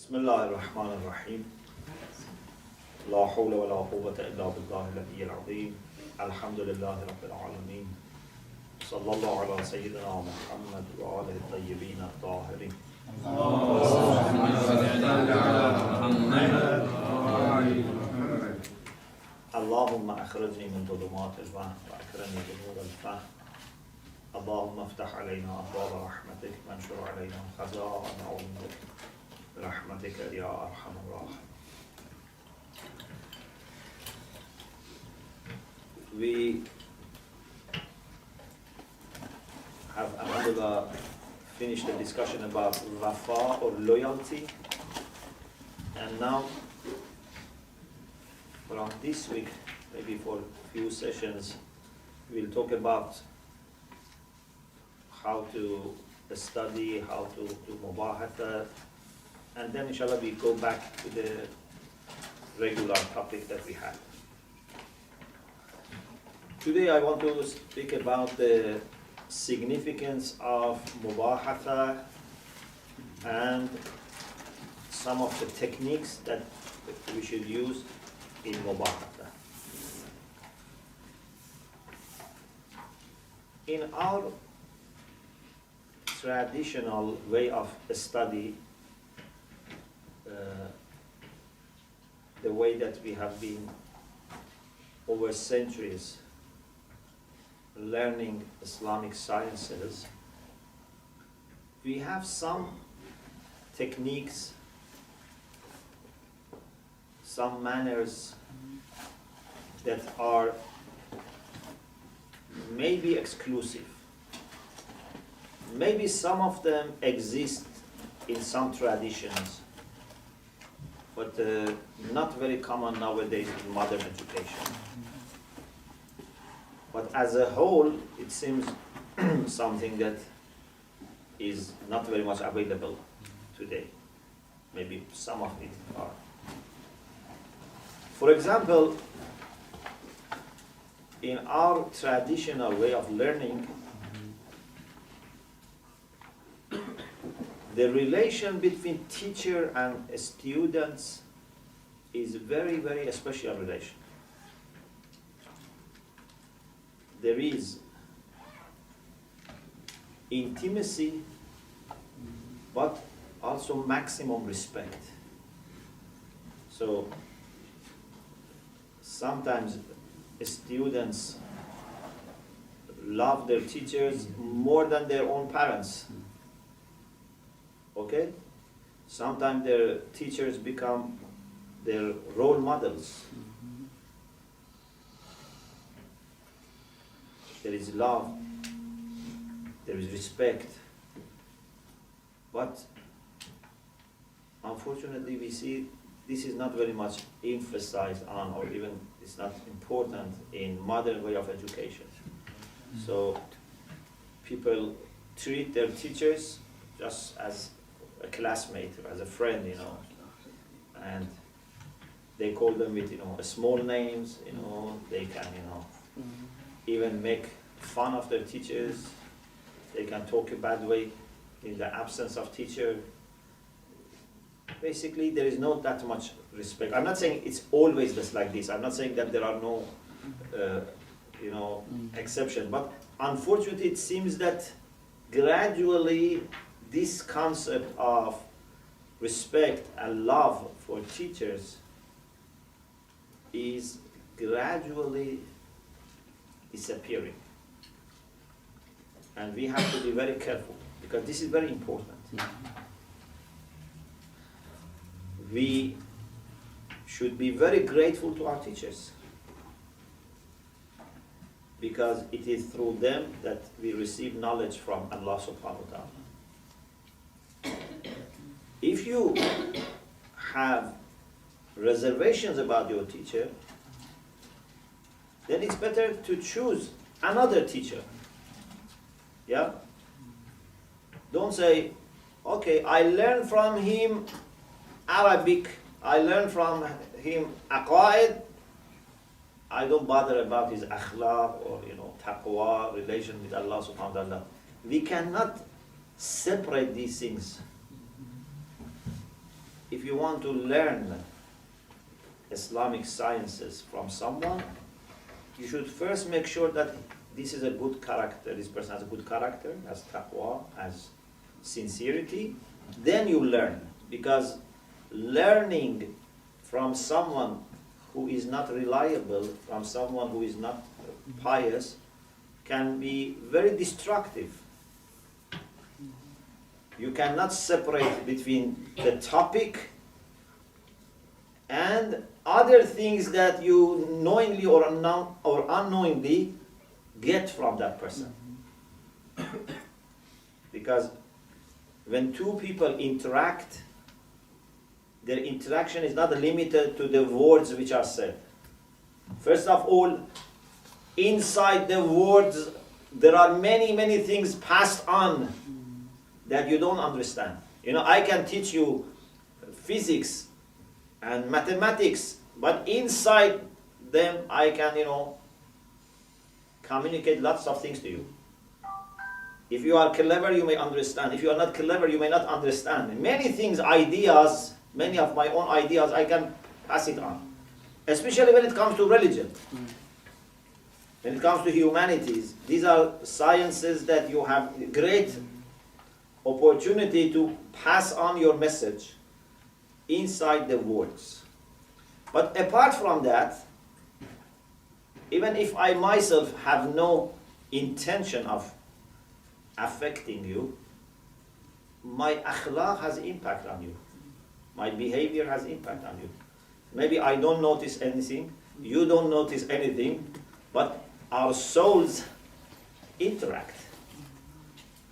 بسم الله الرحمن الرحيم لا حول ولا قوة إلا بالله العلي العظيم الحمد لله رب العالمين صلى الله على سيدنا محمد وآله الطيبين الطاهرين اللهم أخرجني من ظلمات الوهم وأكرمني بنور الفهم اللهم افتح علينا أبواب رحمتك وانشر علينا خزائن علمك برحمتك يا أرحم الراحمين. We have alhamdulillah finished the discussion about wafa or loyalty, and now from this week, maybe for a few sessions, we'll talk about how to study, how to do Mubāḥatha, and then inshallah we go back to the regular topic that we had. Today I want to speak about the significance of Mubāḥatha and some of the techniques that we should use in Mubāḥatha. In our traditional way of study, the way that we have been over centuries learning Islamic sciences, we have some techniques, some manners that are maybe exclusive. Maybe some of them exist in some traditions, but not very common nowadays in modern education. But as a whole, it seems something that is not very much available today. Maybe some of it are. For example, in our traditional way of learning, the relation between teacher and students is very, very special relation. There is intimacy, but also maximum respect. So sometimes students love their teachers more than their own parents. Okay? Sometimes their teachers become their role models. There is love, there is respect, but unfortunately we see this is not very much emphasized on, or even it's not important in modern way of education. So people treat their teachers just as a classmate or as a friend, and they call them with, small names, they can, even make fun of their teachers. They can talk a bad way in the absence of teacher. Basically, there is not that much respect. I'm not saying it's always just like this. I'm not saying that there are no, exceptions. But unfortunately, it seems that gradually this concept of respect and love for teachers is gradually disappearing. And we have to be very careful, because this is very important. We should be very grateful to our teachers, because it is through them that we receive knowledge from Allah subhanahu wa ta'ala. If you have reservations about your teacher, then it's better to choose another teacher. Yeah? Don't say, okay, I learned from him Arabic, I learned from him aqaid, I don't bother about his akhlaq or taqwa, relation with Allah subhanahu wa ta'ala. We cannot separate these things. If you want to learn Islamic sciences from someone, you should first make sure that this is a good character, this person has a good character, has taqwa, has sincerity, then you learn. Because learning from someone who is not reliable, from someone who is not pious, can be very destructive. You cannot separate between the topic and other things that you knowingly or unknowingly get from that person. Because when two people interact, their interaction is not limited to the words which are said. First of all, inside the words, there are many, many things passed on that you don't understand. You know, I can teach you physics and mathematics, but inside them I can, communicate lots of things to you. If you are clever, you may understand. If you are not clever, you may not understand. Many things, ideas, many of my own ideas, I can pass it on. Especially when it comes to religion. When it comes to humanities, these are sciences that you have great opportunity to pass on your message inside the words. But apart from that, even if I myself have no intention of affecting you, my akhlaq has impact on you. My behavior has impact on you. Maybe I don't notice anything, you don't notice anything, but our souls interact.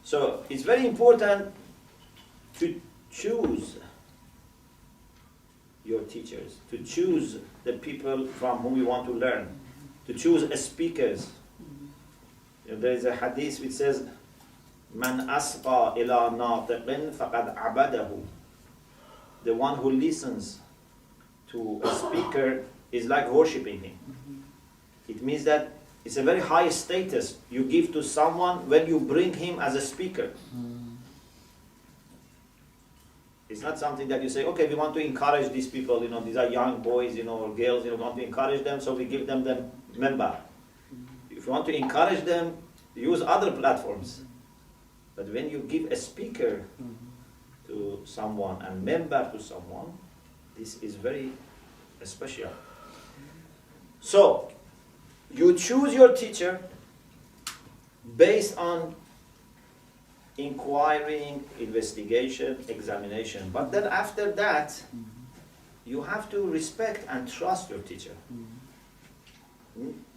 So it's very important to choose your teachers, to choose the people from whom you want to learn, to choose speakers. There is a hadith which says, "Man asqa ila natiqin faqad abadahu." The one who listens to a speaker is like worshipping him. It means that it's a very high status you give to someone when you bring him as a speaker. It's not something that you say, okay, we want to encourage these people, these are young boys, or girls, we want to encourage them, so we give them the member. If you want to encourage them, use other platforms. But when you give a speaker to someone and member to someone, this is very special. So, you choose your teacher based on inquiring, investigation, examination. But then after that, you have to respect and trust your teacher.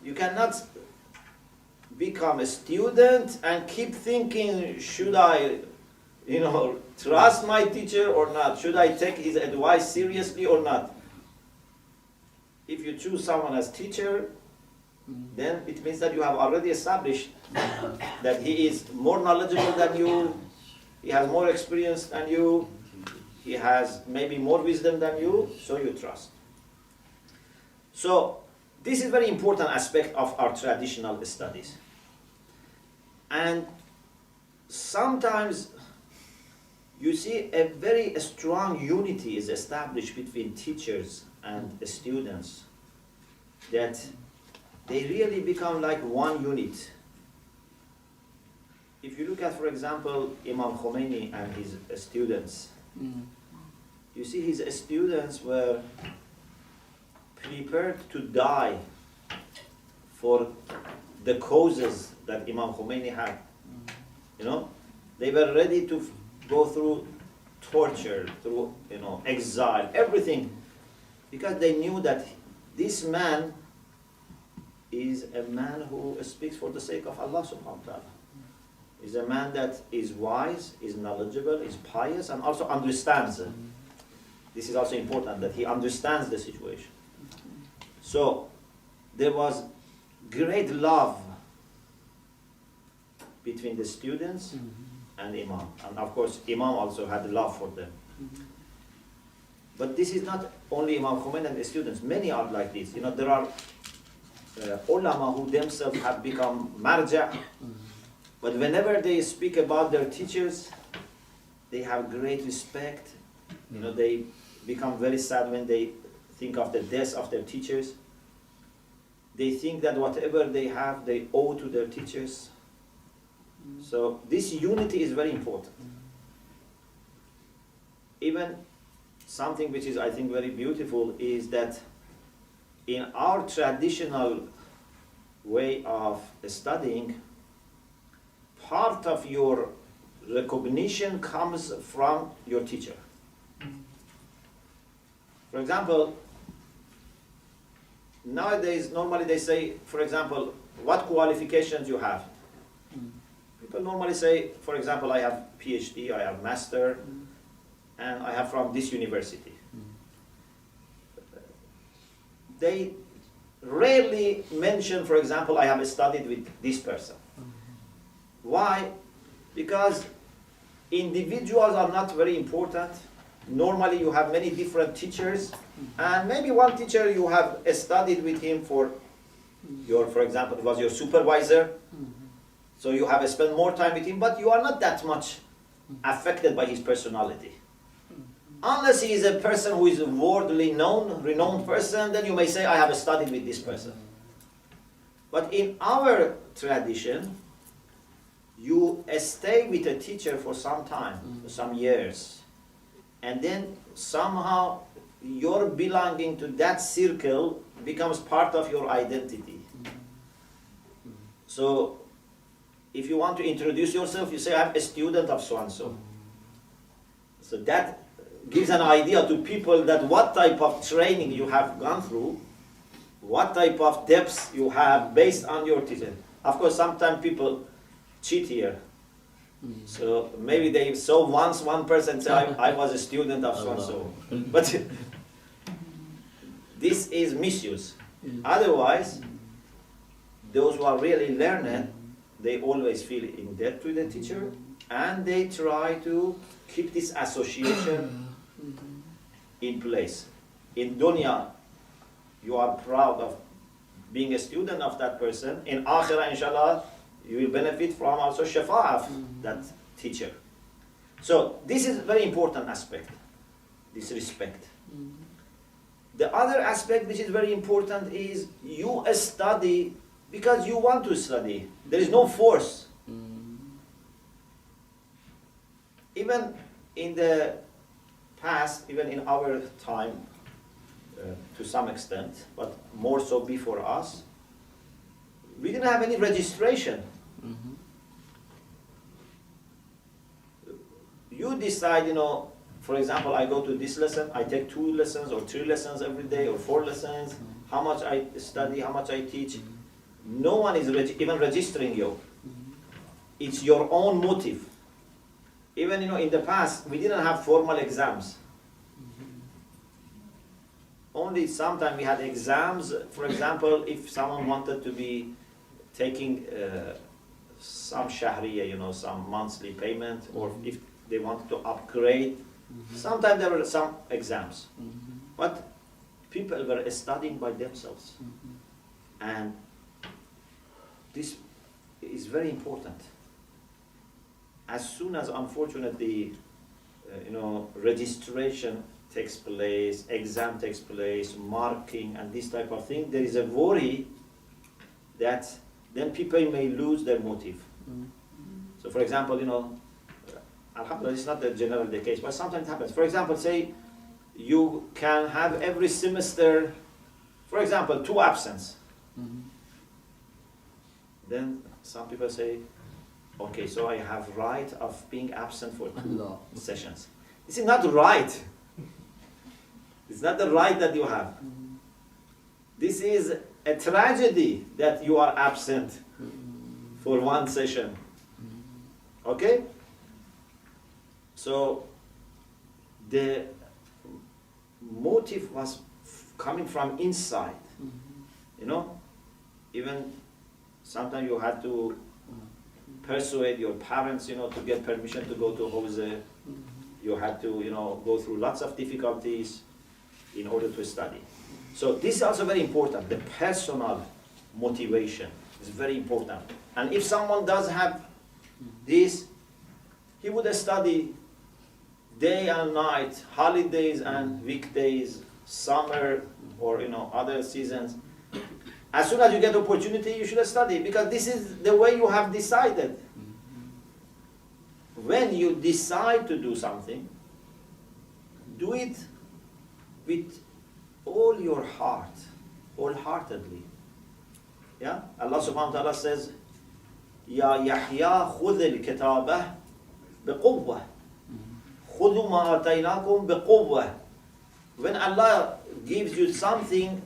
You cannot become a student and keep thinking, should I, trust my teacher or not? Should I take his advice seriously or not? If you choose someone as teacher, then it means that you have already established that he is more knowledgeable than you, he has more experience than you, he has maybe more wisdom than you, so you trust. So, this is a very important aspect of our traditional studies. And sometimes you see a very strong unity is established between teachers and students, that they really become like one unit. If you look at, for example, Imam Khomeini and his students, you see his students were prepared to die for the causes that Imam Khomeini had. They were ready to go through torture, through exile, everything, because they knew that this man is a man who speaks for the sake of Allah subhanahu wa ta'ala. Is a man that is wise, is knowledgeable, is pious, and also understands. This is also important, that he understands the situation. So, there was great love between the students and Imam. And of course, Imam also had love for them. But this is not only Imam Khomeini and the students. Many are like this. There are ulama who themselves have become marja'. But whenever they speak about their teachers, they have great respect. They become very sad when they think of the death of their teachers. They think that whatever they have, they owe to their teachers. So this unity is very important. Even something which is, I think, very beautiful is that in our traditional way of studying, part of your recognition comes from your teacher. For example, nowadays, normally they say, for example, what qualifications you have. People normally say, for example, I have PhD, I have master, and I have from this university. They rarely mention, for example, I have studied with this person. Why? Because individuals are not very important. Normally you have many different teachers, and maybe one teacher you have studied with him for example, was your supervisor, so you have spent more time with him, but you are not that much affected by his personality. Unless he is a person who is a worldly renowned person, then you may say, I have studied with this person. But in our tradition, you stay with a teacher for some time, for some years, and then somehow your belonging to that circle becomes part of your identity. So if you want to introduce yourself, you say, I'm a student of so-and-so. So that gives an idea to people that what type of training you have gone through, what type of depths you have based on your teacher. Of course, sometimes people cheat here. So maybe they saw once one person say, I was a student of so-and-so. But this is misuse. Otherwise, those who are really learned, they always feel in debt to the teacher, and they try to keep this association in place. In dunya, you are proud of being a student of that person. In akhirah, inshallah, you will benefit from also shafa'ah of that teacher. So this is a very important aspect, this respect. The other aspect which is very important is you study because you want to study. There is no force. Even in the past, even in our time, to some extent, but more so before us, we didn't have any registration. You decide, for example, I go to this lesson, I take 2 lessons or 3 lessons every day or 4 lessons, how much I study, how much I teach. No one is even registering you. It's your own motive. Even in the past, we didn't have formal exams. Only sometimes we had exams. For example, if someone wanted to be taking some shahriya, some monthly payment, or if they wanted to upgrade, sometimes there were some exams. But people were studying by themselves. And this is very important. As soon as, unfortunately, registration takes place, exam takes place, marking, and this type of thing, there is a worry that then people may lose their motive. So, for example, alhamdulillah, it's not the general the case, but sometimes it happens. For example, say you can have every semester, for example, 2 absence. Then some people say, okay, so I have right of being absent for 2 sessions. This is not right. It's not the right that you have. This is a tragedy that you are absent for 1 session. Okay? So the motive was coming from inside. Even sometimes you had to persuade your parents, to get permission to go to Hawza. You had to, go through lots of difficulties in order to study. So this is also very important. The personal motivation is very important. And if someone does have this, he would study day and night, holidays and weekdays, summer or other seasons. As soon as you get opportunity, you should study, because this is the way you have decided. When you decide to do something, do it with all your heart, wholeheartedly. Yeah? Allah subhanahu wa ta'ala says, Ya Yahya khudh al-kitabah biquwwah. Khudhu ma ataynakum biquwwah. When Allah gives you something,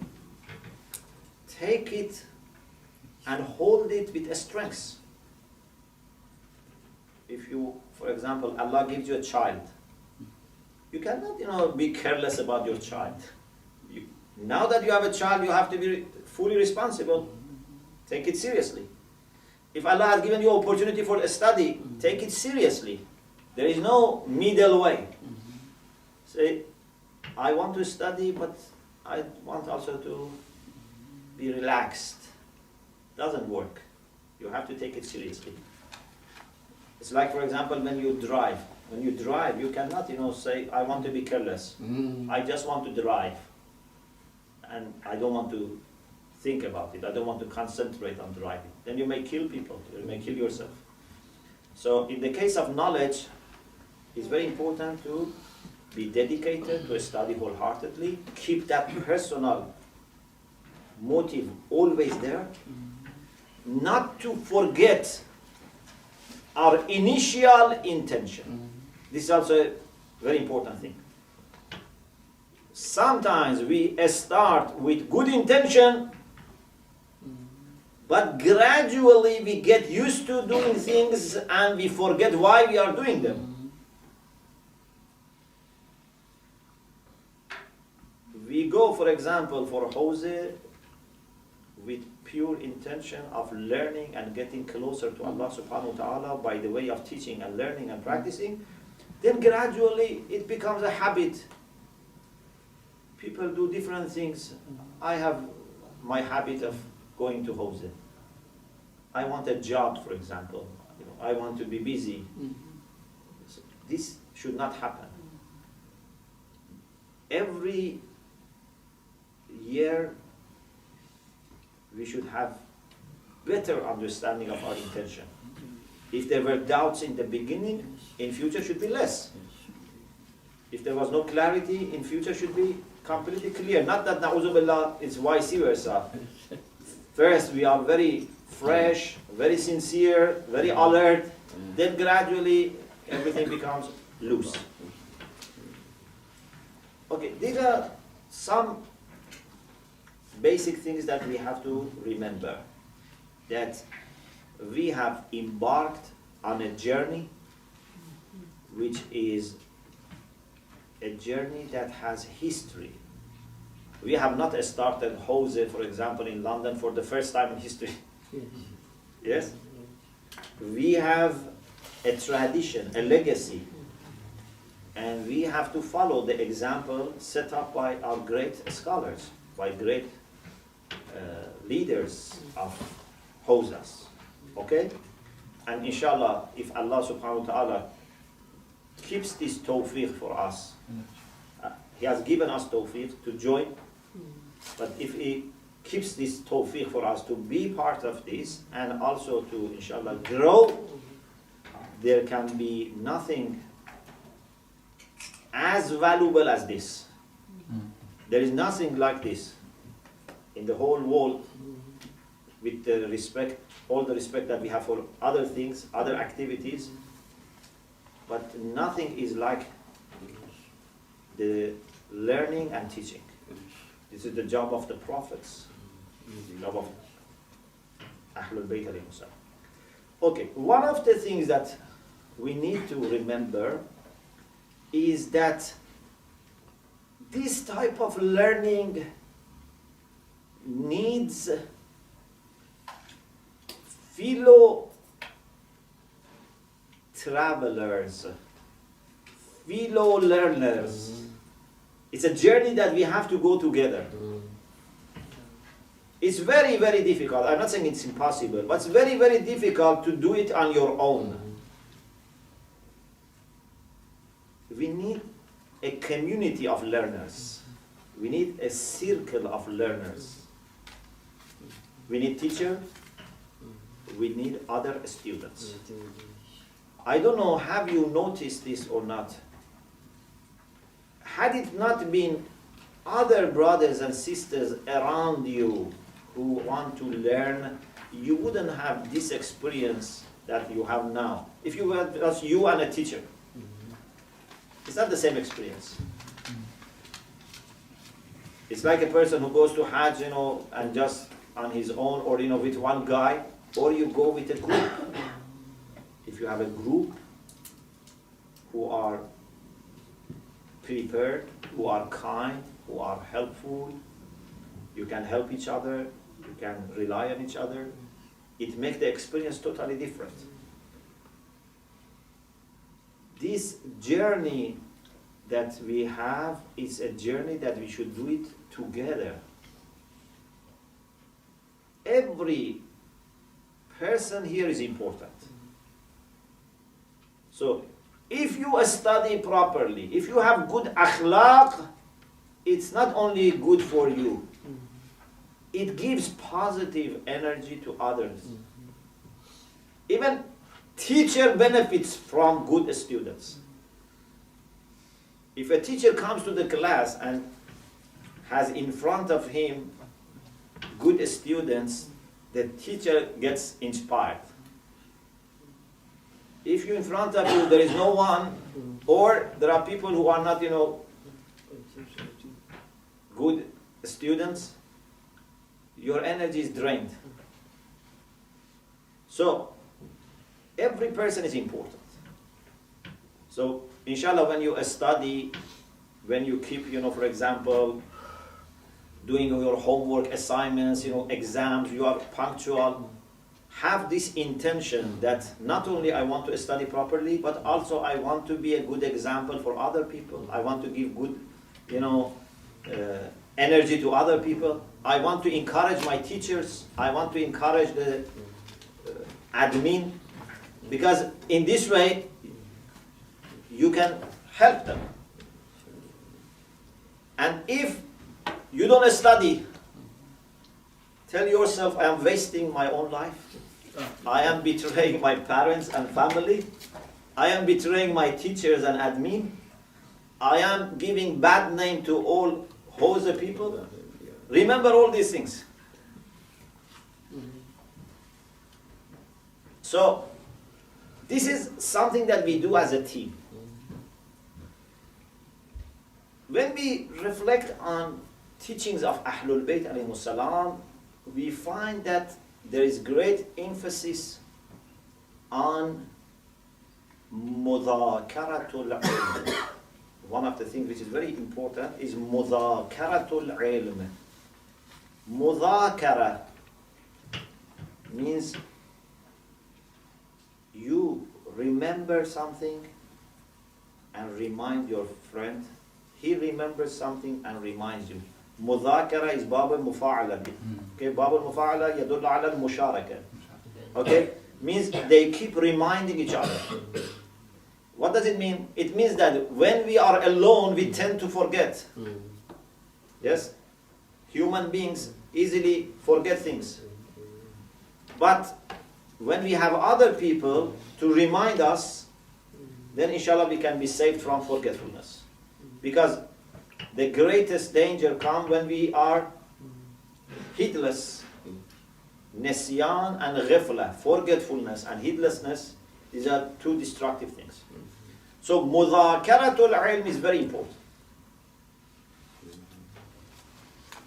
take it and hold it with strength. If you, for example, Allah gives you a child, you cannot, be careless about your child. Now that you have a child, you have to be fully responsible. Take it seriously. If Allah has given you opportunity for a study, take it seriously. There is no middle way. Say, I want to study, but I want also to be relaxed. Doesn't work. You have to take it seriously. It's like, for example, when you drive. When you drive, you cannot, say, I want to be careless. I just want to drive. And I don't want to think about it. I don't want to concentrate on driving. Then you may kill people. You may kill yourself. So in the case of knowledge, it's very important to be dedicated to study wholeheartedly. Keep that personal motive always there. Not to forget our initial intention. This is also a very important thing. Sometimes we start with good intention, but gradually we get used to doing things and we forget why we are doing them. We go, for example, for Hawz with pure intention of learning and getting closer to Allah subhanahu wa ta'ala by the way of teaching and learning and practicing. Then gradually it becomes a habit. People do different things. I have my habit of going to Hawz. I want a job, for example. I want to be busy. This should not happen. Every year we should have better understanding of our intention. If there were doubts in the beginning, in future should be less. If there was no clarity, in future should be completely clear. Not that na'udhu billah is vice versa. First we are very fresh, very sincere, very alert. Then gradually everything becomes loose. Okay, these are some basic things that we have to remember. That we have embarked on a journey which is a journey that has history. We have not started Hawz, for example, in London for the first time in history. Yes? We have a tradition, a legacy, and we have to follow the example set up by our great scholars, by great leaders of Hawzas. Okay? And inshallah, if Allah subhanahu wa ta'ala keeps this tawfiq for us, He has given us tawfiq to join, but if He keeps this tawfiq for us to be part of this and also to inshallah grow, there can be nothing as valuable as this. There is nothing like this in the whole world, with the respect, all the respect that we have for other things, other activities, but nothing is like the learning and teaching. This is the job of the prophets, the job of Ahlul Bayt alayhim salam. Okay, one of the things that we need to remember is that this type of learning needs fellow travelers, fellow learners. It's a journey that we have to go together. It's very, very difficult. I'm not saying it's impossible, but it's very, very difficult to do it on your own. we need a community of learners. We need a circle of learners. We need teacher. We need other students. I don't know, have you noticed this or not? Had it not been other brothers and sisters around you who want to learn, you wouldn't have this experience that you have now. If you were just you and a teacher, it's not the same experience. It's like a person who goes to Hajj, and just on his own, or with one guy, or you go with a group. If you have a group who are prepared, who are kind, who are helpful, you can help each other, you can rely on each other, it makes the experience totally different. This journey that we have is a journey that we should do it together. Every person here is important. So, if you study properly, if you have good akhlaq, it's not only good for you, it gives positive energy to others. Even teacher benefits from good students. If a teacher comes to the class and has in front of him good students, the teacher gets inspired. If you in front of you there is no one, or there are people who are not, good students, your energy is drained. So, every person is important. So, inshallah, when you study, when you keep, for example, doing your homework assignments, exams, you are punctual, have this intention that not only I want to study properly, but also I want to be a good example for other people. I want to give good, energy to other people. I want to encourage my teachers. I want to encourage the admin, because in this way you can help them. And if you don't study, tell yourself, I am wasting my own life. I am betraying my parents and family. I am betraying my teachers and admin. I am giving bad name to all Hausa people. Remember all these things. So, this is something that we do as a team. When we reflect on teachings of Ahlul Bayt alayhimus salam, we find that there is great emphasis on Mudhākaratul ʿIlm. One of the things which is very important is Mudhākaratul ʿIlm. Mudhākara means you remember something and remind your friend. He remembers something and reminds you. Mudhākara is bāb al-mufā'ala. Okay, bāb al-mufā'ala yadullu 'ala al-musharaka. Okay, means they keep reminding each other. What does it mean? It means that when we are alone, we tend to forget. Yes? Human beings easily forget things. But when we have other people to remind us, then inshallah we can be saved from forgetfulness. Because the greatest danger comes when we are heedless. Nisyan and ghafla, forgetfulness and heedlessness, these are two destructive things. So Mudhākaratul ʿIlm is very important.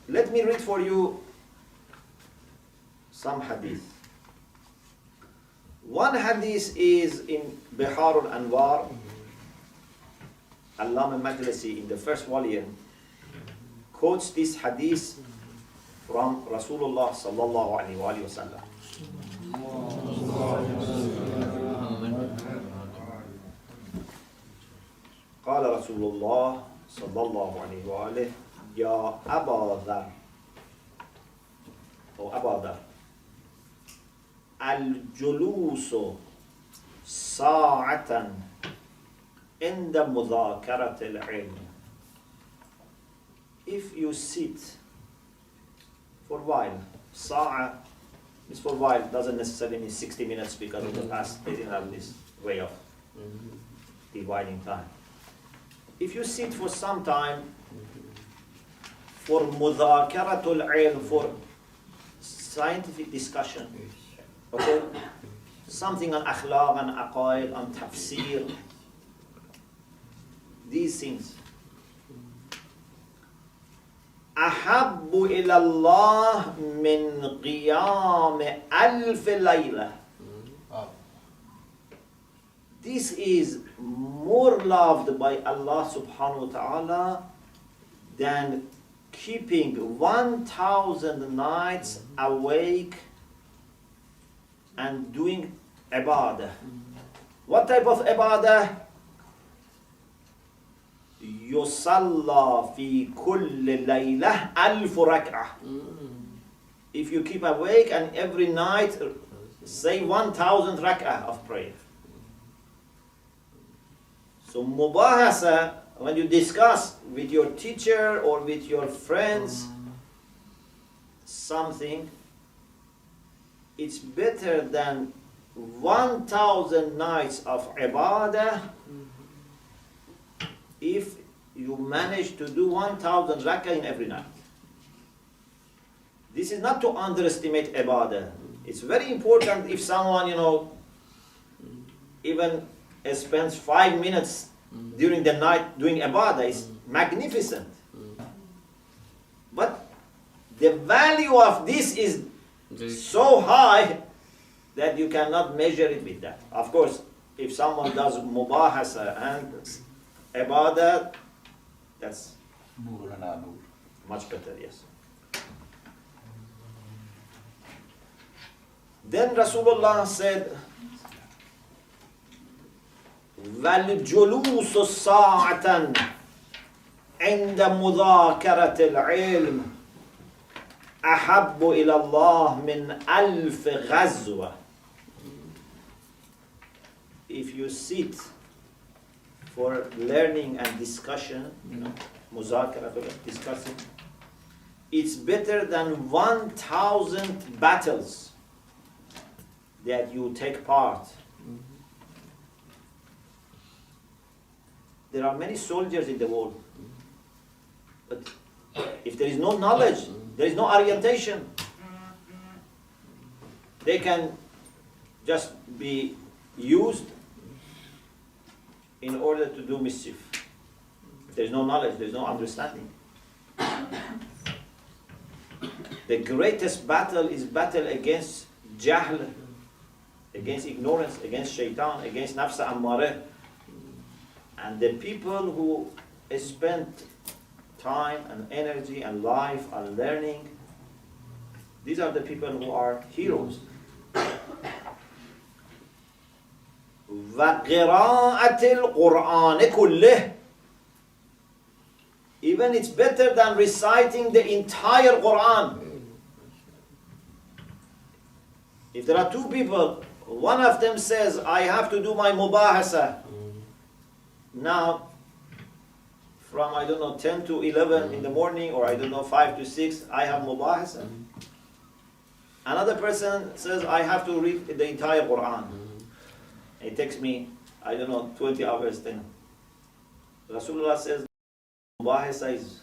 Let me read for you some hadith. One hadith is in Bihar al-Anwar, Allāma Majlisi in the first volume quotes this hadith from Rasulullah sallallahu alaihi wasallam. قال رسول الله صلى الله عليه وآله يا أبا ذر أو أبا ذر الجلوس ساعة عند مذاكرة العلم. If you sit for a while, ساعة, this for a while doesn't necessarily mean 60 minutes because in the past they didn't have this way of dividing time. If you sit for some time for مذاكرة العلم, for scientific discussion, okay, something on Akhlaq, on aqaid, on tafsir, these things. أحب إلى الله من قيام ألف ليلة. This is more loved by Allah subhanahu wa ta'ala than keeping 1,000 nights awake and doing ibadah. What type of ibadah? يصلى في كل ليلة ألف ركعة. If you keep awake and every night say 1,000 rak'ah of prayer. So Mubāḥatha, when you discuss with your teacher or with your friends something, it's better than 1,000 nights of ibadah if you manage to do 1,000 rak'ah in every night. This is not to underestimate ibadah. It's very important if someone, even spends 5 minutes during the night doing ibadah. It's magnificent. But the value of this is so high that you cannot measure it with that. Of course, if someone does Mubāḥatha and ibadah, that's much better, yes. Then Rasulullah said, وَالْجُلُوسُ السَّاعَةً عِنْدَ مُذَاكَرَةِ الْعِلْمِ أَحَبُّ إِلَى اللَّهِ مِنْ أَلْفِ غَزْوَةٍ. If you sit for learning and discussion, Mudhākarat, discussing, it's better than 1,000 battles that you take part. There are many soldiers in the world, but if there is no knowledge, there is no orientation, they can just be used in order to do mischief. If there is no knowledge, there is no understanding. The greatest battle is battle against jahl, against ignorance, against shaitan, against nafs ammarah. And the people who spend time and energy and life on learning, these are the people who are heroes. وَقِرَاءَةِ الْقُرْآنِ كُلِّهِ. Even it's better than reciting the entire Quran. If there are two people, one of them says, I have to do my Mubāḥatha. Now, from 10 to 11 in the morning, or 5 to 6, I have Mubāḥatha. Another person says, I have to read the entire Quran. It takes me, 20 hours then. Rasulullah says, Mubāḥatha is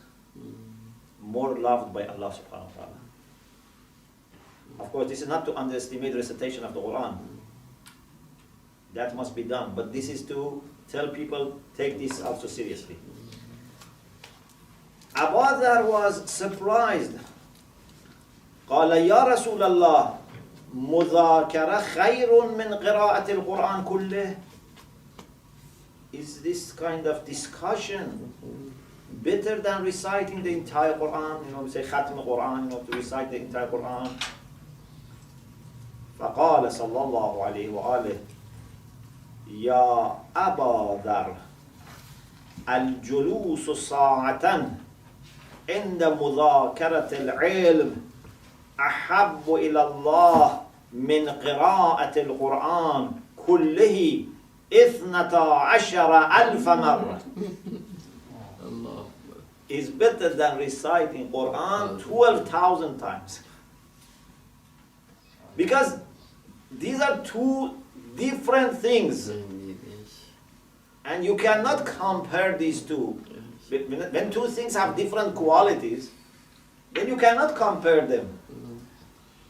more loved by Allah subhanahu wa ta'ala. Of course, this is not to underestimate recitation of the Quran. That must be done. But this is to tell people, take this also seriously. Abu Dharr was surprised. قال يا رسول الله مذاكرة خير من قراءة القرآن كله. Is this kind of discussion better than reciting the entire Quran? We say Khatm al-Quran, to recite the entire Quran. فقال صلى الله عليه وآله يا أبا ذر الجلوس ساعة عند مذاكرة العلم أحب إلى الله من قراءة القرآن كله 12,000 مرة is better than reciting Quran 12,000 times. Because these are two different things. And you cannot compare these two. When two things have different qualities, then you cannot compare them.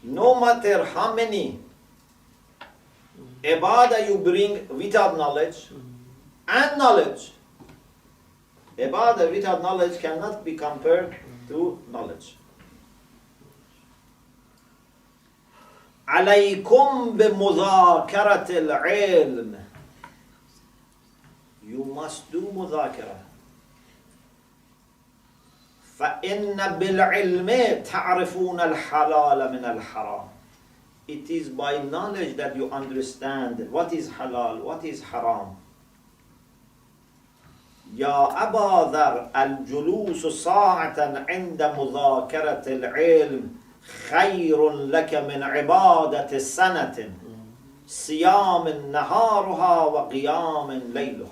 No matter how many ibadah you bring without knowledge and knowledge, ibadah without knowledge cannot be compared to knowledge. عليكم بمذاكرة العلم. You must do مذاكرة. فإن بالعلم تعرفون الحلال من الحرام. It is by knowledge that you understand what is halal, what is haram. يا أبا ذر الجلوس ساعة عند مذاكرة العلم خير لك من عبادة سنة صيام نهارها وقيام ليلها.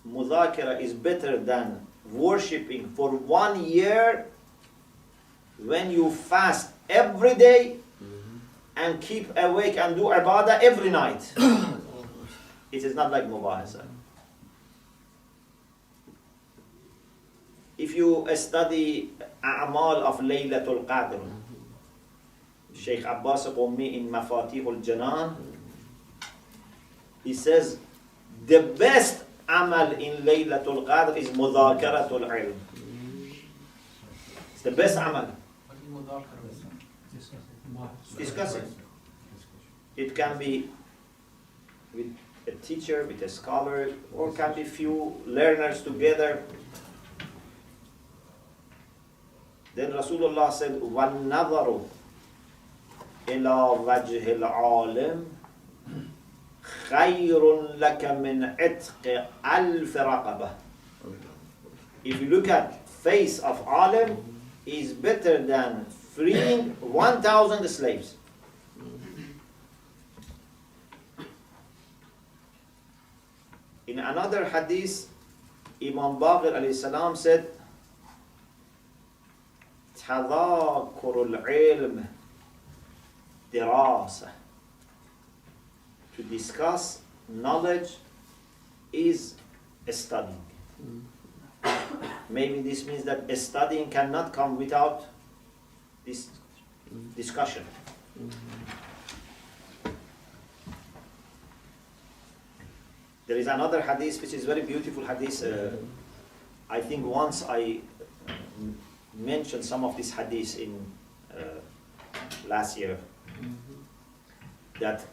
Mudhākarat is better than worshipping for 1 year when you fast every day and keep awake and do ibadah every night. It is not like Mubāḥatha. If you study A'mal of Laylatul Qadr, Sheikh Abbas Qummi in Mafatih al-Janan, he says the best amal in Laylatul Qadr is Mudhākaratul ilm. It's the best amal. Discussing. It can be with a teacher, with a scholar, or can be few learners together. Then Rasulullah said, وَالنَّظَرُ إِلَى وَجْهِ الْعَالِمِ خَيْرٌ لَكَ مِنْ عِتْقِ أَلْفِ رَقَبَةٍ. If you look at face of alim, is better than freeing 1,000 slaves. In another hadith, Imam Baqir alayhi salam said, تذاكر العلم دراسة. To discuss knowledge is studying. Maybe this means that studying cannot come without this discussion. There is another hadith which is very beautiful hadith. I think once I mentioned some of these hadiths in last year, that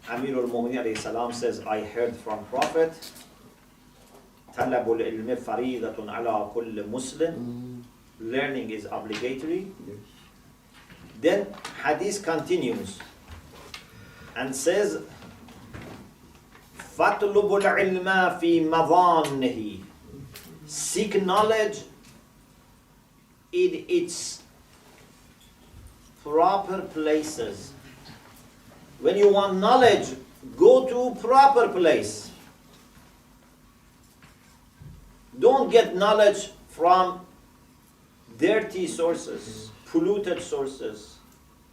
Amir al-Mu'minin alayhi salam says, I heard from Prophet, طَلَبُ الْعِلْمِ فَرِيضَةٌ عَلَى كُلِّ مُسْلِمٍ. Learning is obligatory. Then hadith continues and says, فَاطْلُبُ الْعِلْمَ فِي مَظَانِّهِ. Seek knowledge in its proper places. When you want knowledge, go to proper place. Don't get knowledge from dirty sources, polluted sources,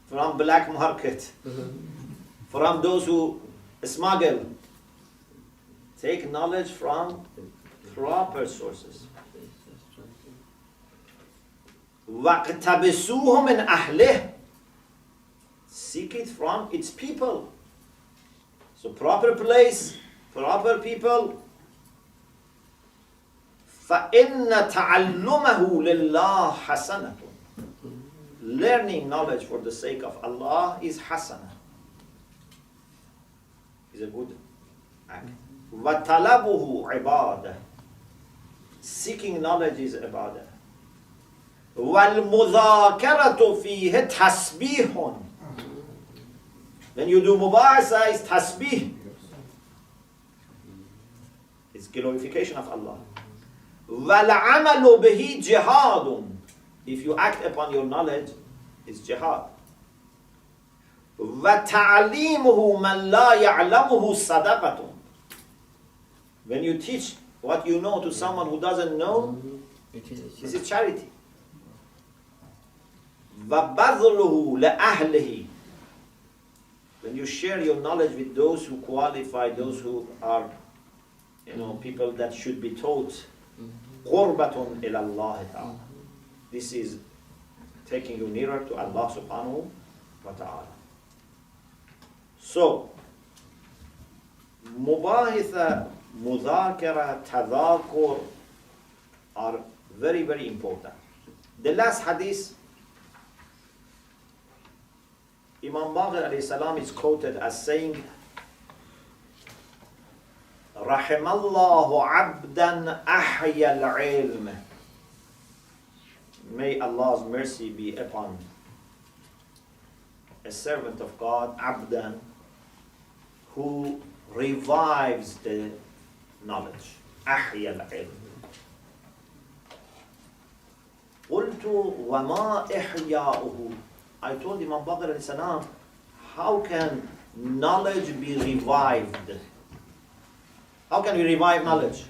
from black market, from those who smuggle. Take knowledge from proper sources. وَاقْتَبِسُوهُ مِنْ أَهْلِهِ. Seek it from its people. So proper place, proper people. فَإِنَّ تَعَلُّمَهُ لِلَّهِ حَسَنَةٌ. Learning knowledge for the sake of Allah is hasana. Is a good act. وَطَلَبُهُ عِبَادَةٌ. Seeking knowledge is ibadah. وَالْمُذَاكَرَةُ فِيهِ تَسْبِيحٌ. When you do Mubāḥatha, it's tasbih. It's glorification of Allah. وَالْعَمَلُ بِهِ جِهَادٌ. If you act upon your knowledge, it's jihad. وَتَعْلِيمُهُ مَنْ لَا يَعْلَمُهُ صَدَقَةٌ. When you teach what you know to someone who doesn't know, this is charity. وَبَذْلُهُ لَأَهْلِهِ. When you share your knowledge with those who qualify, those who are, people that should be taught, قُرْبَةٌ إِلَى اللَّهِ تَعَالَى. This is taking you nearer to Allah subhanahu wa ta'ala. So, Mubāḥatha, Mudhākarat, Tadhākur are very, very important. The last hadith, Imam Baqir alayhi salam is quoted as saying, Rahimallahu abdan ahya al-'ilm. May Allah's mercy be upon a servant of God, abdan, who revives the knowledge. Ahya al-'ilm. قلت وما إحياؤه. I told Imam Baqir alayhi salam, how can knowledge be revived? How can we revive knowledge?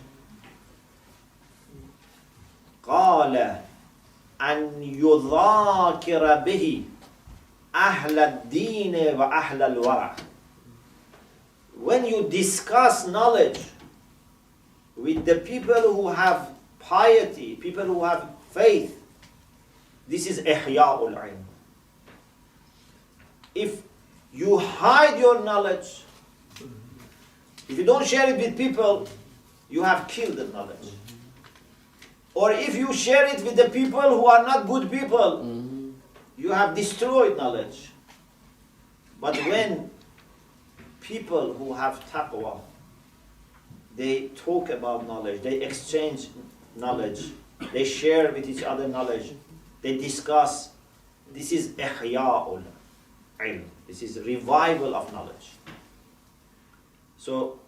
قال أن يذاكر به أهل الدين وأهل الورع. When you discuss knowledge with the people who have piety, people who have faith, this is إحياء العلم. If you hide your knowledge, if you don't share it with people, you have killed the knowledge. Or if you share it with the people who are not good people, you have destroyed knowledge. But when people who have taqwa, they talk about knowledge, they exchange knowledge, they share with each other knowledge, they discuss, this is ihya'ul ilm. This is revival of knowledge. So,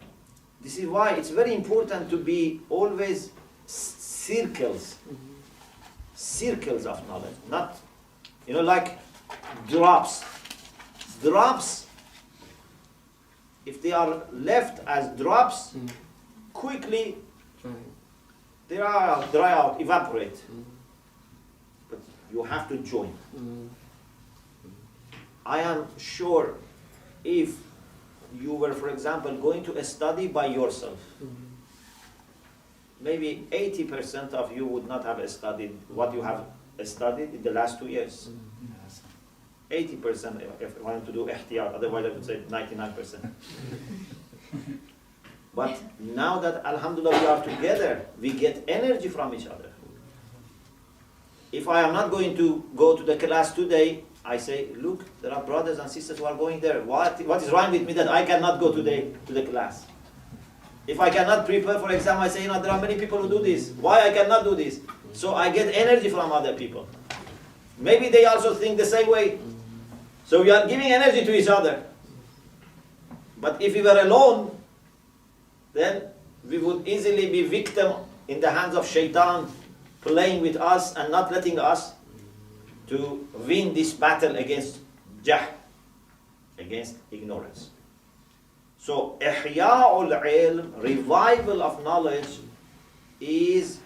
this is why it's very important to be always circles of knowledge, not, like drops. Drops, if they are left as drops, quickly they are dry out, evaporate. But you have to join. I am sure if you were, for example, going to study by yourself, maybe 80% of you would not have studied what you have studied in the last 2 years. 80% if I wanted to do ihtiyat, otherwise I would say 99%. But now that, alhamdulillah, we are together, we get energy from each other. If I am not going to go to the class today, I say, look, there are brothers and sisters who are going there. What is wrong with me that I cannot go today to the class? If I cannot prepare for exam, I say, there are many people who do this. Why I cannot do this? So I get energy from other people. Maybe they also think the same way. So we are giving energy to each other. But if we were alone, then we would easily be victim in the hands of shaitan, playing with us and not letting us to win this battle against jahl, against ignorance. So, ihya'ul ilm, revival of knowledge, is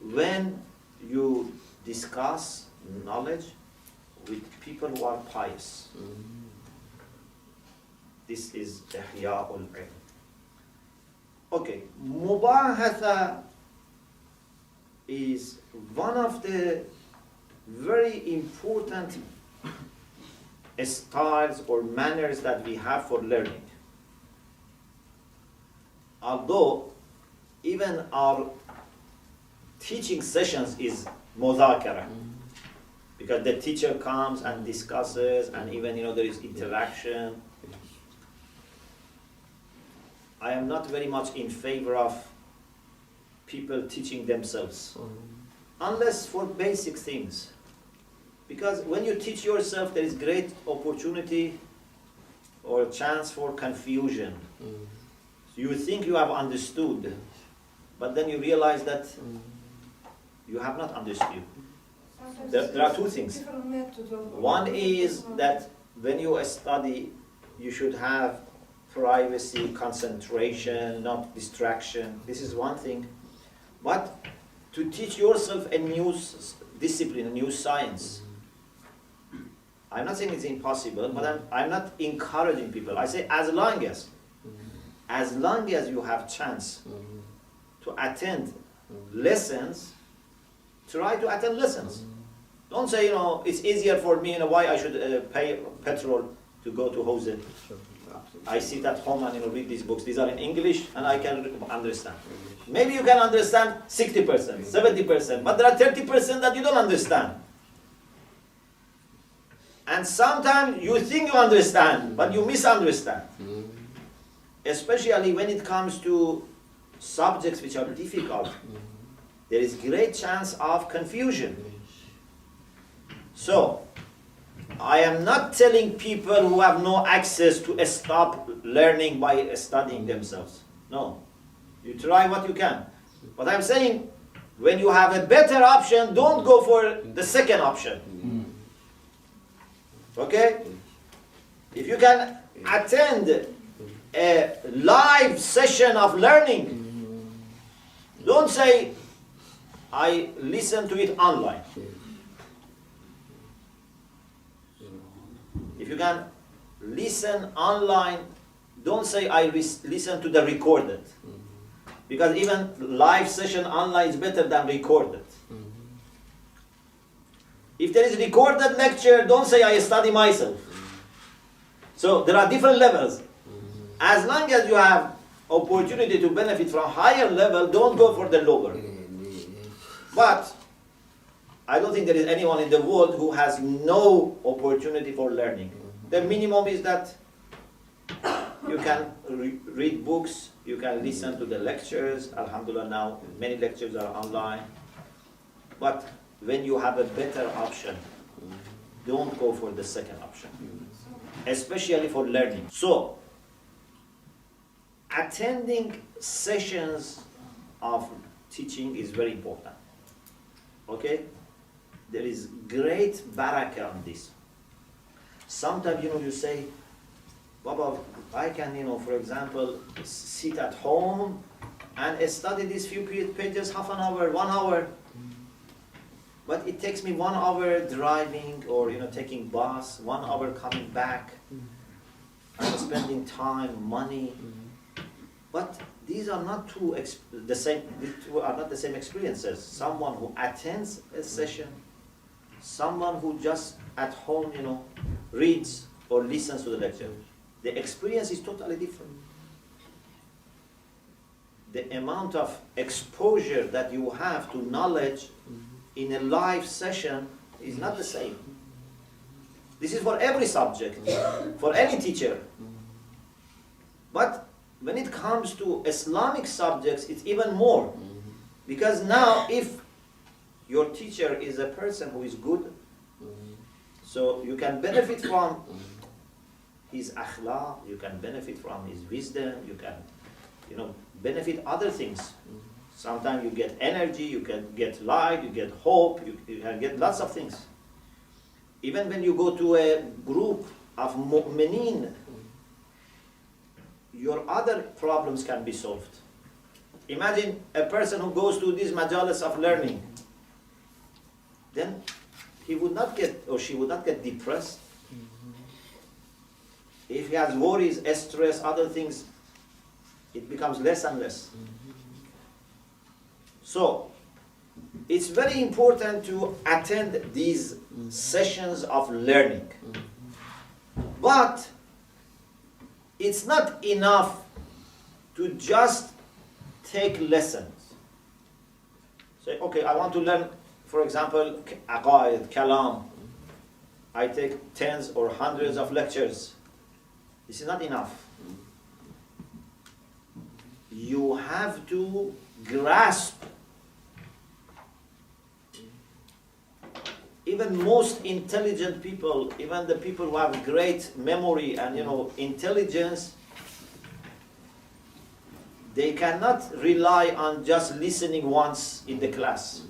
when you discuss knowledge with people who are pious. This is ihya'ul ilm. Okay, Mubāḥatha is one of the very important styles or manners that we have for learning. Although even our teaching sessions is Mudhākarat, because the teacher comes and discusses, and even there is interaction. I am not very much in favor of people teaching themselves, unless for basic things. Because when you teach yourself, there is great opportunity or chance for confusion. You think you have understood, but then you realize that you have not understood. There are two things. One is that when you study, you should have privacy, concentration, not distraction. This is one thing. But to teach yourself a new discipline, a new science, I'm not saying it's impossible, but I'm not encouraging people. I say as long as you have chance to attend lessons, try to attend lessons. Don't say, it's easier for me, why I should pay petrol to go to Jose. I sit at home and read these books. These are in English and I can understand. Maybe you can understand 60%, 70%, but there are 30% that you don't understand. And sometimes you think you understand, but you misunderstand. Especially when it comes to subjects which are difficult. There is great chance of confusion. So, I am not telling people who have no access to stop learning by studying themselves. No. You try what you can. But I'm saying, when you have a better option, don't go for the second option. Okay? If you can attend a live session of learning, don't say, I listen to it online. If you can listen online, don't say I listen to the recorded. Because even live session online is better than recorded. If there is recorded lecture, don't say I study myself. So there are different levels. As long as you have opportunity to benefit from higher level, don't go for the lower. But I don't think there is anyone in the world who has no opportunity for learning. The minimum is that you can read books, you can listen to the lectures. Alhamdulillah, now many lectures are online. But when you have a better option, don't go for the second option, especially for learning. So, attending sessions of teaching is very important. Okay? There is great barakah on this. Sometimes, you say, Baba, I can, for example, sit at home and study these few pages, half an hour, 1 hour. But it takes me 1 hour driving or, taking bus, 1 hour coming back. I'm spending time, money. But these are not the same experiences. Someone who attends a session, someone who just at home, reads or listens to the lecture. The experience is totally different. The amount of exposure that you have to knowledge in a live session is not the same. This is for every subject, for any teacher. But when it comes to Islamic subjects, it's even more. Because now, if your teacher is a person who is good, so you can benefit from his akhlaq, you can benefit from his wisdom, you can, benefit other things. Sometimes you get energy, you can get light, you get hope, you can get lots of things. Even when you go to a group of mu'mineen, your other problems can be solved. Imagine a person who goes to these majalis of learning, then he would not get, or she would not get depressed. If he has worries, stress, other things, it becomes less and less. So, it's very important to attend these sessions of learning. But it's not enough to just take lessons. Say, okay, I want to learn, for example, aqaid, kalam. I take tens or hundreds of lectures. This is not enough. You have to grasp. Even most intelligent people, even the people who have great memory and intelligence, they cannot rely on just listening once in the class.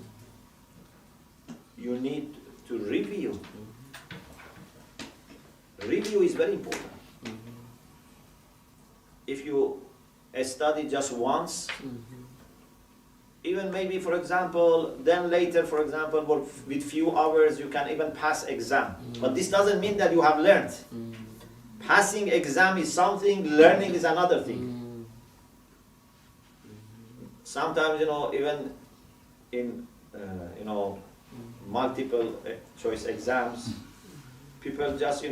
You need to review. Review is very important. If you study just once, even maybe, for example, then later, for example, with few hours, you can even pass exam. But this doesn't mean that you have learned. Passing exam is something, learning is another thing. Sometimes, even in, multiple choice exams, people just,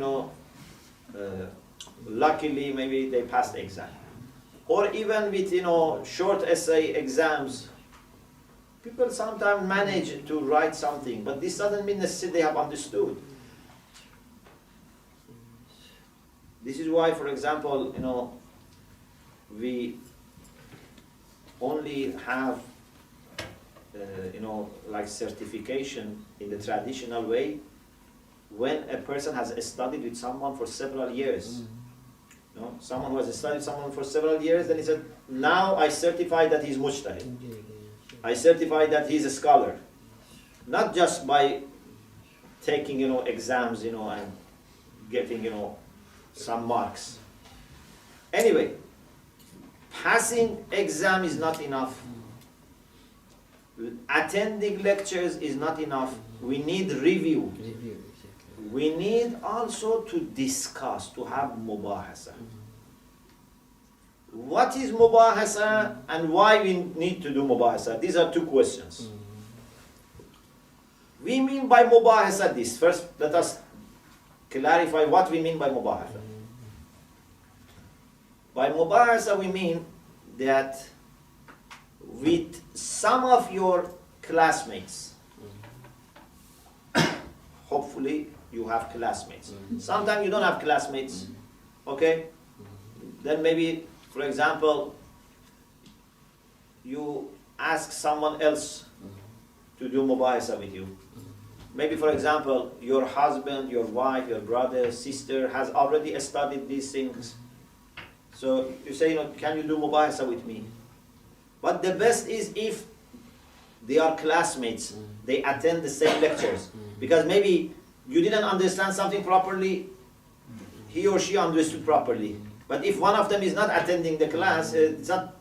luckily maybe they passed the exam. Or even with, short essay exams, people sometimes manage to write something, but this doesn't mean necessarily they have understood. This is why, for example, we only have, like certification in the traditional way when a person has studied with someone for several years. Someone who has studied someone for several years, then he said, now I certify that he's mujtahid. I certify that he's a scholar. Not just by taking, exams, and getting, some marks. Anyway, passing exam is not enough. Attending lectures is not enough. We need review. We need also to discuss, to have Mubāḥatha. What is Mubāḥatha and why we need to do Mubāḥatha? These are two questions. We mean by Mubāḥatha this. First, let us clarify what we mean by Mubāḥatha. By Mubāḥatha we mean that with some of your classmates, hopefully you have classmates. Sometimes you don't have classmates, okay? Then maybe, for example, you ask someone else to do Mubāḥatha with you. Maybe, for example, your husband, your wife, your brother, sister has already studied these things. So you say, can you do Mubāḥatha with me? But the best is if they are classmates, they attend the same lectures. Because maybe you didn't understand something properly, he or she understood properly. But if one of them is not attending the class, it's not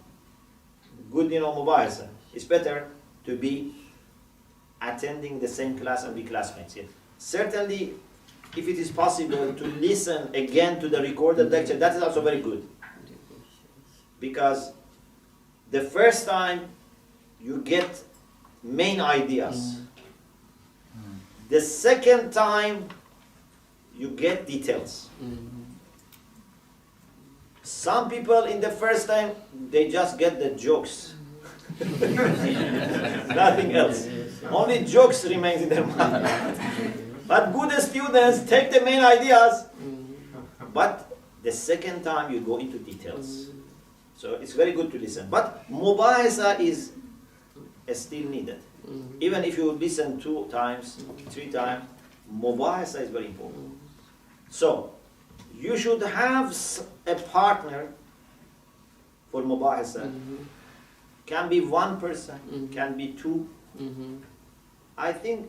good, Mubāḥatha. It's better to be attending the same class and be classmates. Yeah. Certainly, if it is possible to listen again to the recorded lecture, that is also very good. Because the first time you get main ideas. The second time you get details. Some people in the first time, they just get the jokes. Nothing else. Only jokes remains in their mind. But good students take the main ideas. But the second time you go into details. So it's very good to listen. But Mubāḥatha is still needed. Even if you listen 2 times, 3 times, Mubāḥatha is very important. So you should have a partner for Mubāḥatha. Can be 1 person, can be 2. I think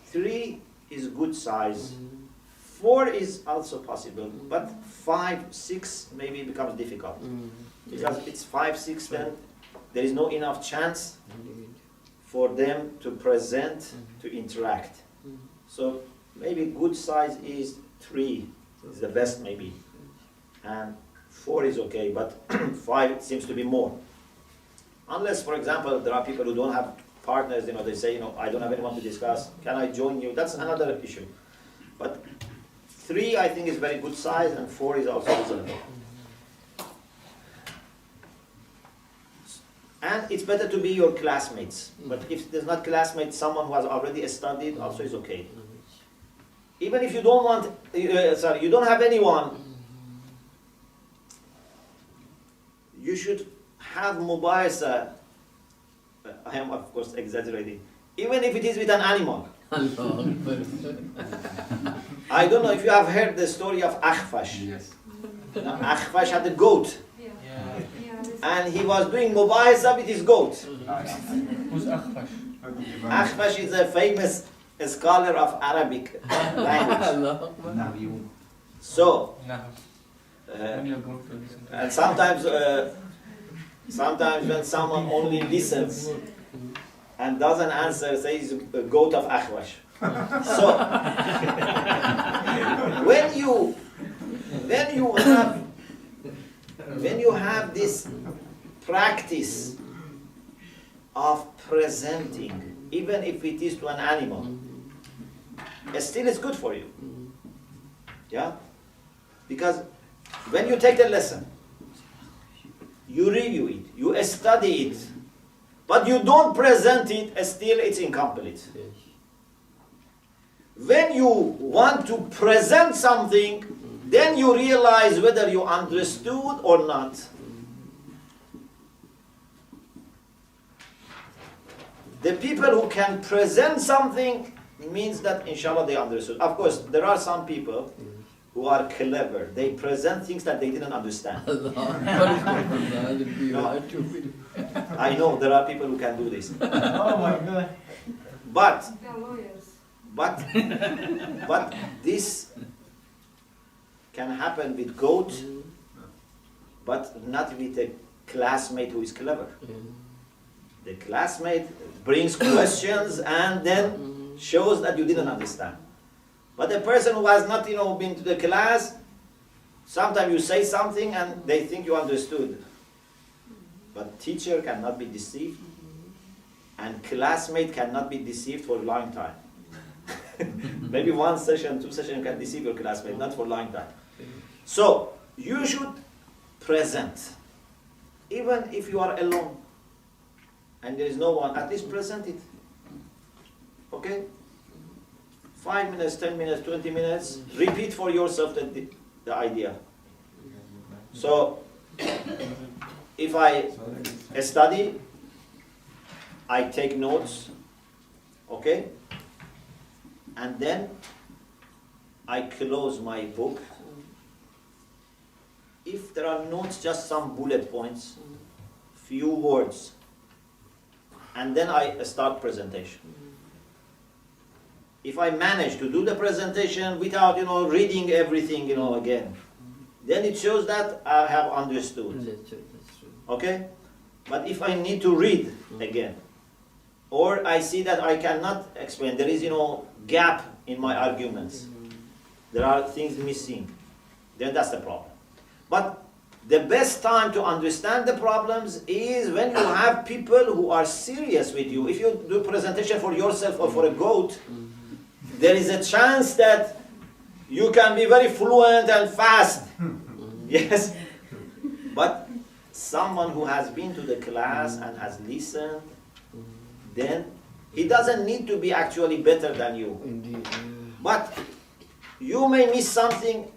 3 is good size. 4 is also possible, but 5, 6 maybe becomes difficult. Because it's 5, 6, then there is no enough chance for them to present, to interact. So maybe good size is 3 is the best maybe. And 4 is okay, but 5 seems to be more. Unless, for example, there are people who don't have partners, they say, I don't have anyone to discuss, can I join you? That's another issue. But 3 I think is very good size, and 4 is also reasonable. And it's better to be your classmates. But if there's not classmates, someone who has already studied also is okay. Even if you don't want, you don't have anyone, you should have Mubāḥatha. I am of course exaggerating. Even if it is with an animal. I don't know if you have heard the story of Akhfash. Yes. Akhfash had a goat. And he was doing Mubāḥatha with his goat. Who's Akhfash? Akhfash is a famous scholar of Arabic language. So, نعم. When you're going to listen to and sometimes when someone only listens and doesn't answer, says a goat of Akhwash. So, when you have this practice of presenting, even if it is to an animal, still it's good for you. Yeah? Because when you take the lesson, you review it, you study it, but you don't present it, still it's incomplete. When you want to present something, then you realize whether you understood or not. The people who can present something means that inshallah they understood. Of course, there are some people who are clever. They present things that they didn't understand. I know there are people who can do this. Oh my God. But They're lawyers. But this can happen with goat, but not with a classmate who is clever. The classmate brings questions and then shows that you didn't understand. But the person who has not, been to the class, sometimes you say something and they think you understood. But teacher cannot be deceived, and classmate cannot be deceived for a long time. Maybe 1 session, 2 sessions you can deceive your classmate, not for a long time. So, you should present. Even if you are alone and there is no one, at least present it. Okay? 5 minutes, 10 minutes, 20 minutes, repeat for yourself the idea. So, if I study, I take notes, okay? And then I close my book. If there are notes, just some bullet points, few words, and then I start presentation. If I manage to do the presentation without, reading everything, again, then it shows that I have understood. Okay? But if I need to read again, or I see that I cannot explain, there is, gap in my arguments, there are things missing, then that's the problem. But the best time to understand the problems is when you have people who are serious with you. If you do presentation for yourself or for a goat, there is a chance that you can be very fluent and fast. Yes. But someone who has been to the class and has listened, then he doesn't need to be actually better than you. Indeed. But you may miss something,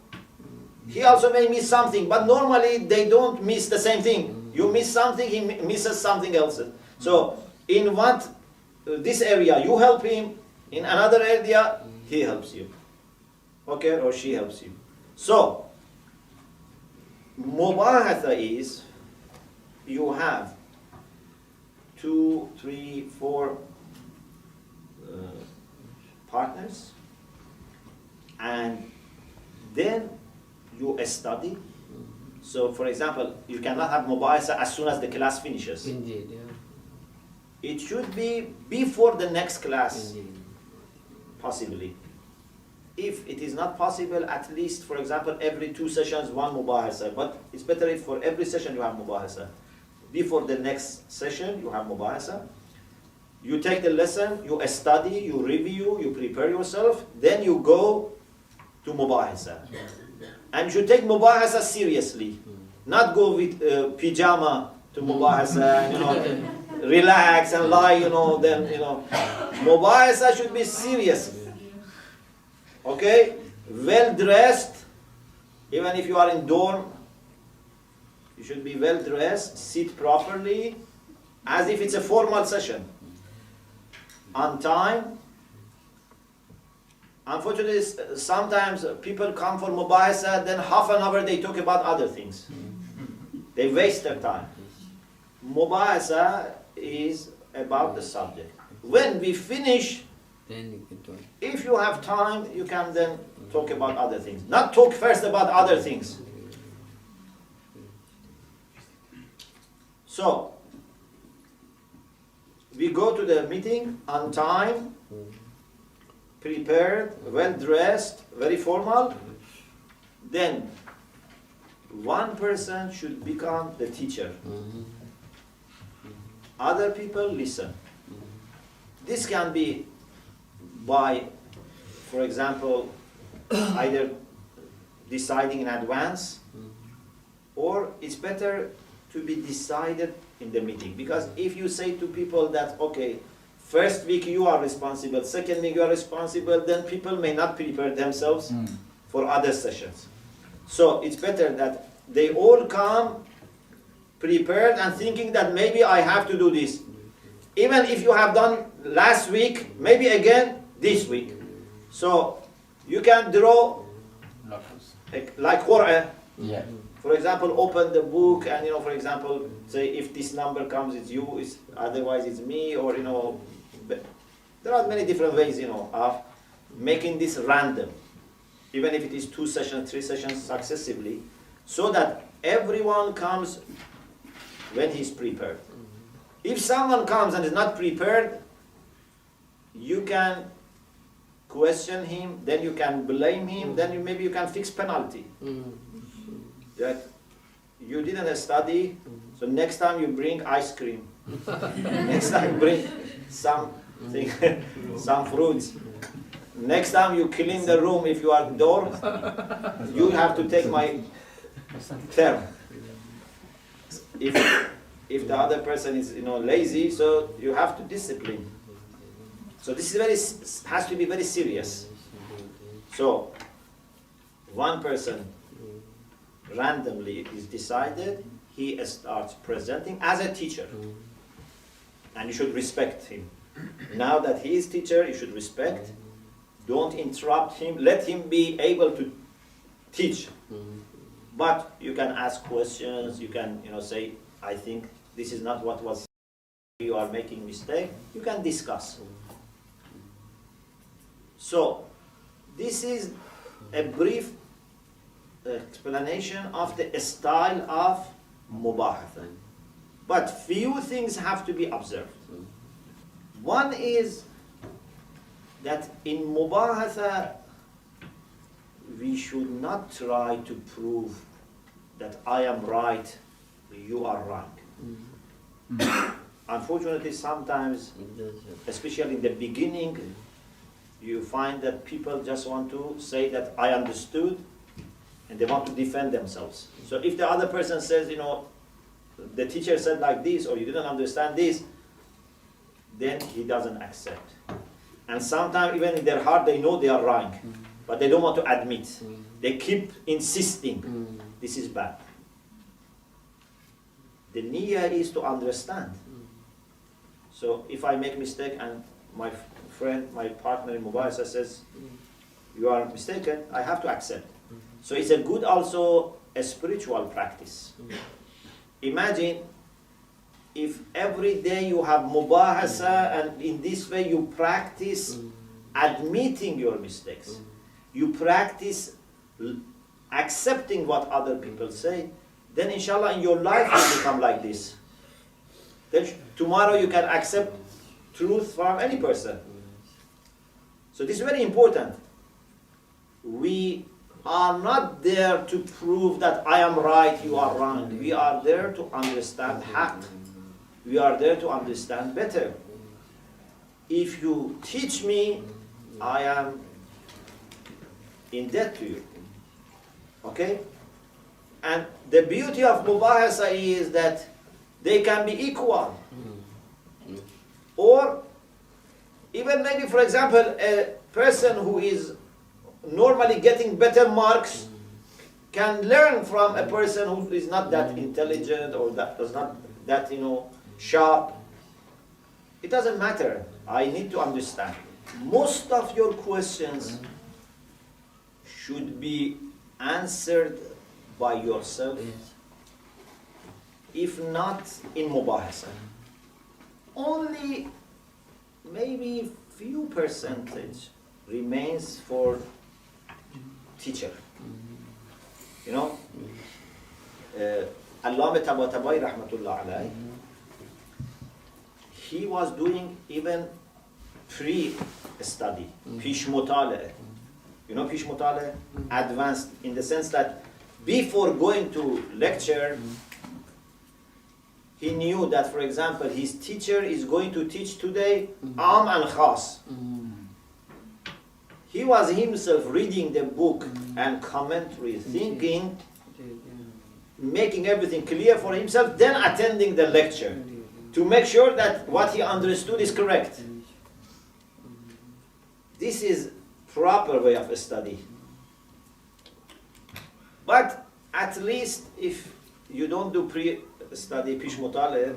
he also may miss something, but normally they don't miss the same thing. You miss something, he misses something else. So in this area you help him, in another area he helps you. Okay, or she helps you. So Mubāḥatha is, you have 2, 3, 4 partners, and then you study. So for example, you cannot have Mubāḥatha as soon as the class finishes. Indeed, yeah. It should be before the next class. Indeed. Possibly. If it is not possible, at least, for example, every 2 sessions, 1 Mubāḥatha. But it's better if for every session you have Mubāḥatha. Before the next session, you have Mubāḥatha. You take the lesson, you study, you review, you prepare yourself, then you go to Mubāḥatha. And you should take Mubāḥatha seriously. Not go with pyjama to Mubāḥatha and, relax and lie, then, Mubāḥatha should be serious. Okay? Well dressed. Even if you are in dorm, you should be well dressed, sit properly, as if it's a formal session. On time. Unfortunately, sometimes people come for Mubāḥatha, then half an hour they talk about other things. They waste their time. Mubāḥatha is about the subject. When we finish, Then you can talk. if you have time, you can then talk about other things. Not talk first about other things. So, we go to the meeting on time, prepared, well dressed, very formal. Then one person should become the teacher. Other people listen. This can be by, for example, either deciding in advance, or it's better to be decided in the meeting. Because if you say to people that, okay, first week you are responsible, second week you are responsible, then people may not prepare themselves for other sessions. So it's better that they all come prepared and thinking that maybe I have to do this. Even if you have done last week, maybe again this week. So you can draw like Quran. Yeah. For example, open the book and, for example, say if this number comes, it's you, otherwise it's me, or, there are many different ways, of making this random, even if it is 2 sessions, 3 sessions successively, so that everyone comes when he's prepared. If someone comes and is not prepared, you can question him, then you can blame him, then maybe you can fix penalty. That you didn't study, so next time you bring ice cream. Next time you bring something, some fruits. Next time you clean the room if you are door, you have to take my term. If the other person is lazy, so you have to discipline. So this is has to be very serious. So one person randomly is decided, he starts presenting as a teacher. And you should respect him. Now that he is teacher, you should respect. Don't interrupt him. Let him be able to teach. But you can ask questions. You can say, I think this is not what was, you are making mistake. You can discuss. So this is a brief explanation of the style of Mubāḥatha. But few things have to be observed. One is that in Mubāḥatha, we should not try to prove that I am right, you are wrong. Unfortunately, sometimes, especially in the beginning, you find that people just want to say that I understood, and they want to defend themselves. So if the other person says, the teacher said like this, or you didn't understand this, then he doesn't accept. And sometimes even in their heart they know they are wrong, but they don't want to admit. They keep insisting. This is bad. The niyyah is to understand. So if I make mistake and my friend, my partner in Mubāḥatha says, you are mistaken, I have to accept. So it's a good also a spiritual practice. Imagine if every day you have Mubāḥatha and in this way you practice admitting your mistakes. You practice accepting what other people say, then inshallah in your life will become like this. Then tomorrow you can accept truth from any person. So this is very important. We are not there to prove that I am right, you are wrong. We are there to understand haqq. We are there to understand better. If you teach me, I am in debt to you. Okay? And the beauty of Mubāḥatha is that they can be equal. Or even maybe, for example, a person who is normally getting better marks can learn from a person who is not that intelligent or that does not that sharp. It doesn't matter. I need to understand. Most of your questions should be answered by yourself, if not in Mubāḥatha. Only maybe few percentage remains for teacher. You know, Allāma Tabatabai rahmatullah alayhi, he was doing even pre-study, pish mutala. You know pish mutala? Advanced in the sense that before going to lecture, he knew that, for example, his teacher is going to teach today Am and Khas. He was himself reading the book and commentary, thinking, making everything clear for himself, then attending the lecture to make sure that what he understood is correct. This is proper way of study. But at least if you don't do pre-study pish mutala,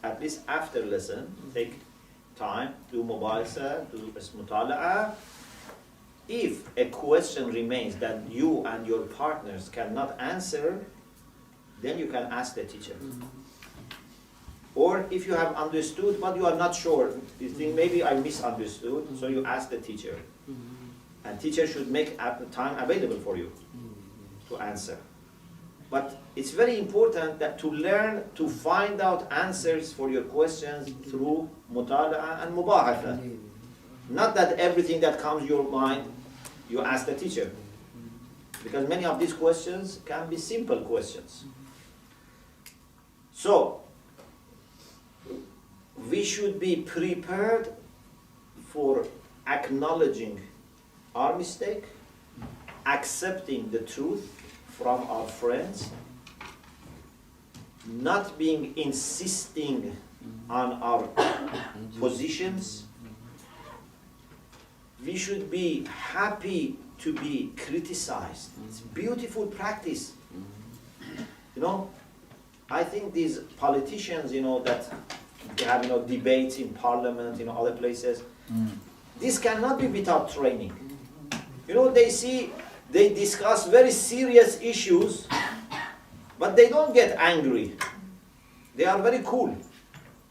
at least after lesson, take time, do mubāḥatha, do mutala'a. If a question remains that you and your partners cannot answer, then you can ask the teacher. Or if you have understood but you are not sure, you think maybe I misunderstood, so you ask the teacher. And teacher should make time available for you to answer. But it's very important that to learn to find out answers for your questions through mutala'a and mubāḥatha. Not that everything that comes to your mind, you ask the teacher. Because many of these questions can be simple questions. So, we should be prepared for acknowledging our mistake, accepting the truth from our friends, not being insisting on our positions. We should be happy to be criticized. It's a beautiful practice. You know, I think these politicians, you know, that they have, you know, debates in parliament, you know, other places, this cannot be without training. You know, they discuss very serious issues, but they don't get angry. They are very cool.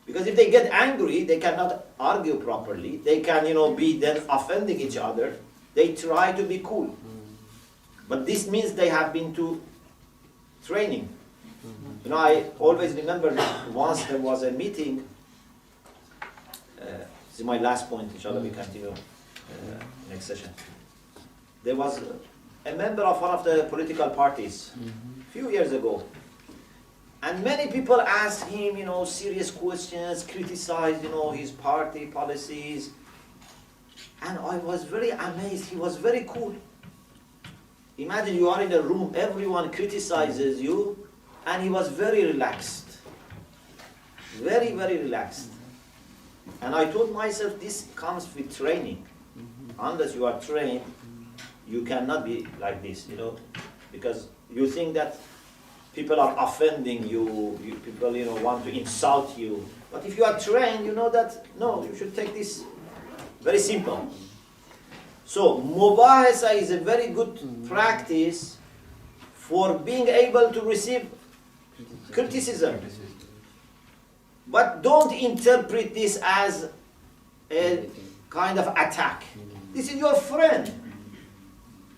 Because if they get angry, they cannot argue properly. They can, you know, be then offending each other. They try to be cool. But this means they have been to training. You know, I always remember once there was a meeting. This is my last point, inshallah, we continue next session. There was a member of one of the political parties a few years ago. And many people asked him, you know, serious questions, criticized, you know, his party policies. And I was very amazed. He was very cool. Imagine you are in a room, everyone criticizes you, and he was very relaxed. Very, very relaxed. And I told myself, this comes with training. Unless you are trained, you cannot be like this, you know, because you think that people are offending you, people, you know, want to insult you. But if you are trained, you know that, no, you should take this very simple. So, mubāḥatha is a very good practice for being able to receive criticism. But don't interpret this as a kind of attack. This is your friend.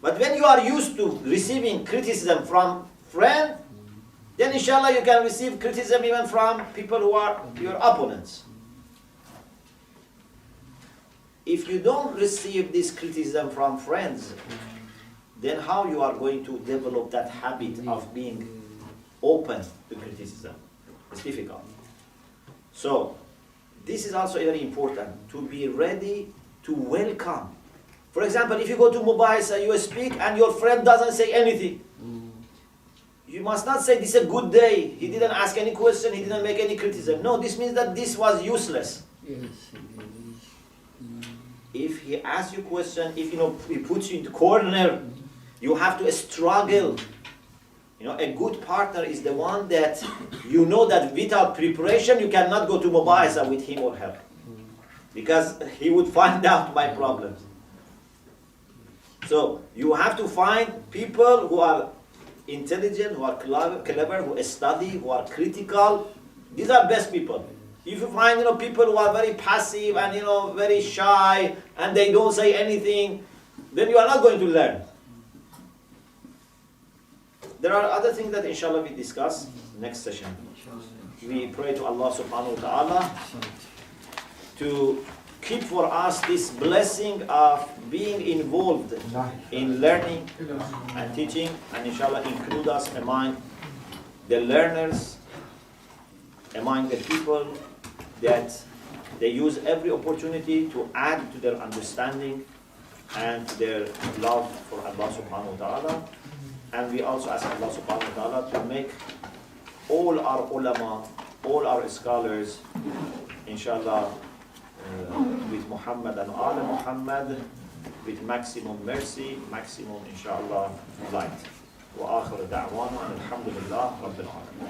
But when you are used to receiving criticism from friends, then inshallah you can receive criticism even from people who are your opponents. If you don't receive this criticism from friends, then how you are going to develop that habit of being open to criticism? It's difficult. So, this is also very important, to be ready to welcome. For example, if you go to Mubāḥatha, you speak and your friend doesn't say anything. You must not say this is a good day, he didn't ask any question, he didn't make any criticism. No, this means that this was useless. If he asks you a question, if, you know, he puts you in the corner, you have to struggle. You know, a good partner is the one that you know that without preparation you cannot go to Mubāḥatha with him or her. Because he would find out my problems. So you have to find people who are intelligent, who are clever, who study, who are critical. These are best people. If you find, you know, people who are very passive and, you know, very shy and they don't say anything, then you are not going to learn. there are other things that inshallah we discuss next session. We pray to Allah subhanahu wa ta'ala to keep for us this blessing of being involved in learning and teaching, and inshallah include us among the learners, among the people that they use every opportunity to add to their understanding and to their love for Allah subhanahu wa ta'ala. And we also ask Allah subhanahu wa ta'ala to make all our ulama, all our scholars, inshallah, with Muhammad and all Muhammad, with maximum mercy, maximum inshallah light. وآخر دعوانا أن الحمد لله رب العالمين.